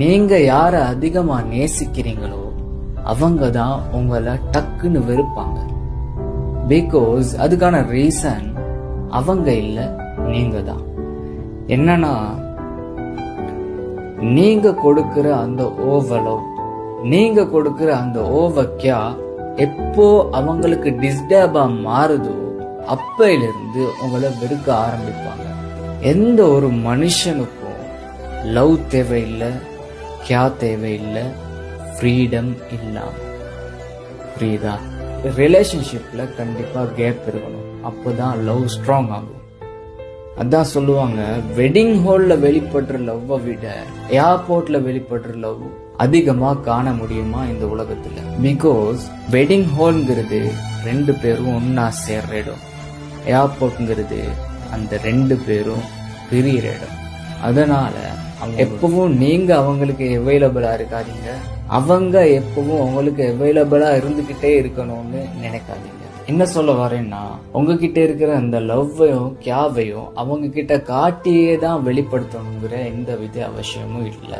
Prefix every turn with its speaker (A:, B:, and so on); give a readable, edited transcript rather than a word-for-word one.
A: நீங்க யார அதிகமா நேசிக்கிறீங்களோ அவங்க தான் உங்களை டக்குன்னு வெறுப்பாங்க. பிகாஸ் அதுக்கான ரீசன் அவங்க இல்ல, நீங்க தான். என்னன்னா, நீங்க கொடுக்கிற அந்த ஓவலோ, நீங்க கொடுக்கிற அந்த ஓவக்கியா எப்போ அவங்களுக்கு டிஸ்டர்பா மாறுதோ அப்பையிலிருந்து உங்களை வெறுக்க ஆரம்பிப்பாங்க. எந்த ஒரு மனுஷனுக்கும் லவ் தேவையில்லை, கியா தேவையில்லை, ஃப்ரீடம் இல்லாம. புரியுதா? ரிலேஷன்ஷிப்ல கண்டிப்பா கேப் இருக்கணும், அப்பதான் லவ் ஸ்ட்ராங் ஆகும். அதான் சொல்லுவாங்க, வெட்டிங் ஹால்ல வெளிப்படுற லவ்வை விட ஏர்போர்ட்ல வெளிப்படுற லவ் அதிகமா காண முடியுமா இந்த உலகத்துல? பிகாஸ் வெட்டிங் ஹால்ங்கிறது 2 பேரும் ஒன்னா சேர்ற இடம், ஏர்போர்ட்ங்கிறது அந்த 2 பேரும் பிரியிற இடம். அதனால எப்பவும் நீங்க அவங்களுக்கு அவைலபிளா இருக்காதீங்க, அவங்க எப்பவும் உங்களுக்கு அவைலபிளா இருந்துகிட்டே இருக்கணும்னு நினைக்காதீங்க. என்ன சொல்ல வரேன்னா, உங்ககிட்ட இருக்கிற அந்த லவ்வையும் கியாவையும் அவங்க கிட்ட காட்டியே தான் வெளிப்படுத்தணுங்கிற எந்த வித அவசியமும் இல்லை.